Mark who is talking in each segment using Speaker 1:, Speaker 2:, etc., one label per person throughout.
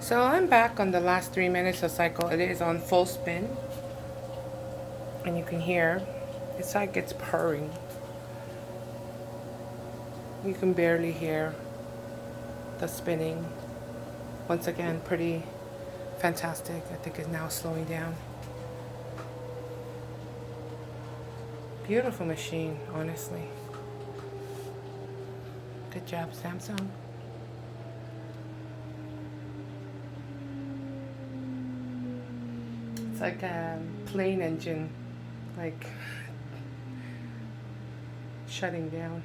Speaker 1: So I'm back on the last 3 minutes of cycle. It is on full spin. And you can hear, it's like it's purring. You can barely hear the spinning. Once again, pretty fantastic. I think it's now slowing down. Beautiful machine, honestly. Good job, Samsung. It's like a plane engine, like shutting down.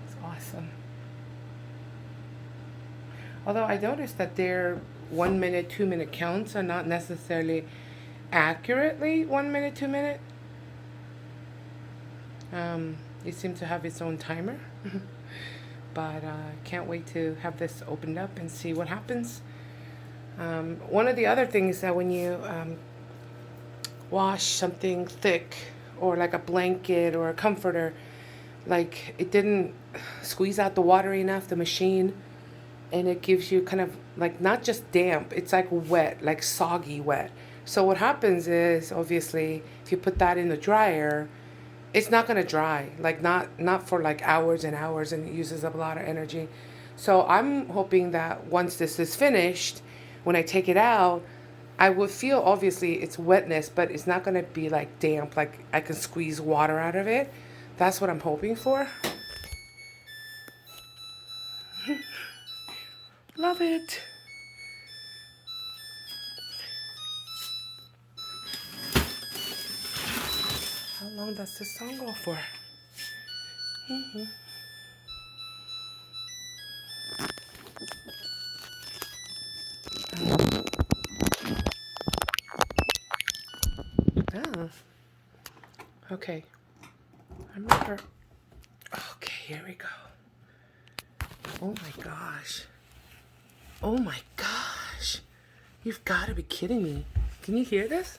Speaker 1: It's awesome. Although I noticed that their 1 minute, 2 minute counts are not necessarily accurately 1 minute, 2 minute. It seems to have its own timer. But can't wait to have this opened up and see what happens. One of the other things that when you wash something thick or like a blanket or a comforter, like it didn't squeeze out the water enough, the machine, and it gives you kind of like not just damp, it's like wet, like soggy wet. So what happens is, obviously, if you put that in the dryer, it's not going to dry, like not for like hours and hours, and it uses up a lot of energy. So I'm hoping that once this is finished, when I take it out, I would feel, obviously it's wetness, but it's not going to be like damp, like I can squeeze water out of it. That's what I'm hoping for. Love it. How long does this song go for? Oh, okay. I remember. Okay, here we go. Oh my gosh. Oh my gosh. You've got to be kidding me. Can you hear this?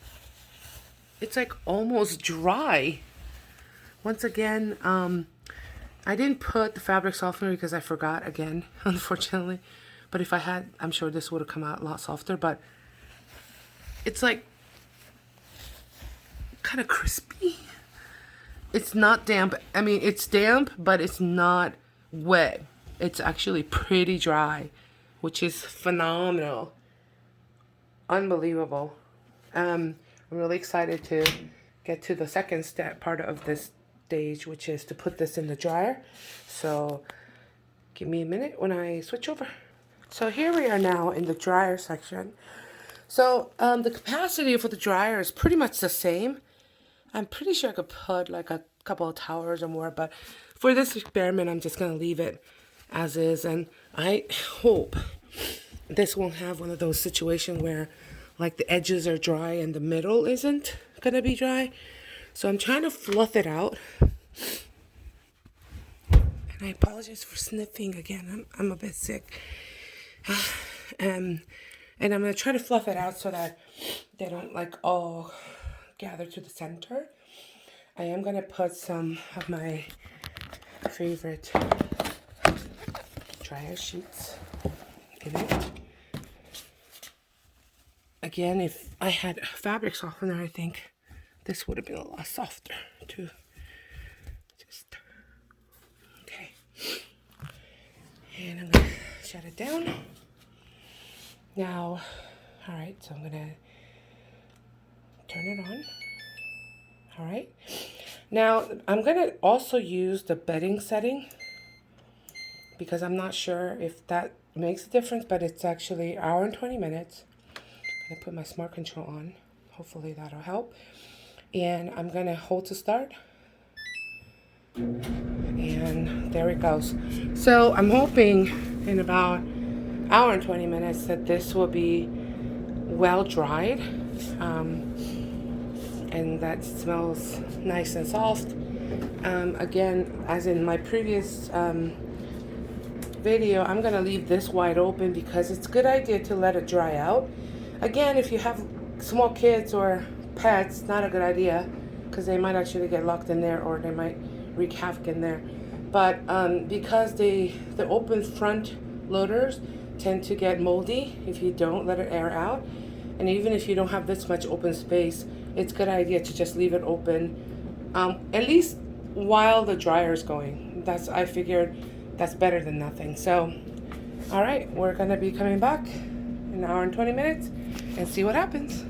Speaker 1: It's like almost dry. Once again, I didn't put the fabric softener because I forgot again, unfortunately. But if I had, I'm sure this would have come out a lot softer. But it's like kind of crispy. It's not damp. I mean, it's damp, but it's not wet. It's actually pretty dry, which is phenomenal. Unbelievable. I'm really excited to get to the second step part of this stage, which is to put this in the dryer. So give me a minute when I switch over. So here we are now in the dryer section. So the capacity for the dryer is pretty much the same. I'm pretty sure I could put like a couple of towers or more, but for this experiment, I'm just going to leave it as is. And I hope this won't have one of those situations where like the edges are dry and the middle isn't going to be dry. So I'm trying to fluff it out. And I apologize for sniffing again. I'm a bit sick. And I'm going to try to fluff it out so that they don't like all gather to the center. I am going to put some of my favorite dryer sheets in it. Again, if I had fabric softener, I think this would have been a lot softer too. Just, okay. And I'm going to shut it down. Now, all right, so I'm going to turn it on. All right. Now, I'm going to also use the bedding setting because I'm not sure if that makes a difference, but it's actually 1 hour and 20 minutes. I'm going to put my smart control on. Hopefully that'll help. And I'm going to hold to start. And there it goes. So I'm hoping in about 1 hour and 20 minutes that this will be well dried. And that smells nice and soft. Again, as in my previous video, I'm going to leave this wide open because it's a good idea to let it dry out. Again, if you have small kids or pets, not a good idea because they might actually get locked in there or they might wreak havoc in there. But because the open front loaders, tend to get moldy if you don't let it air out. And even if you don't have this much open space, it's a good idea to just leave it open, at least while the dryer is going. I figured that's better than nothing. So, all right, we're gonna be coming back in an hour and 20 minutes and see what happens.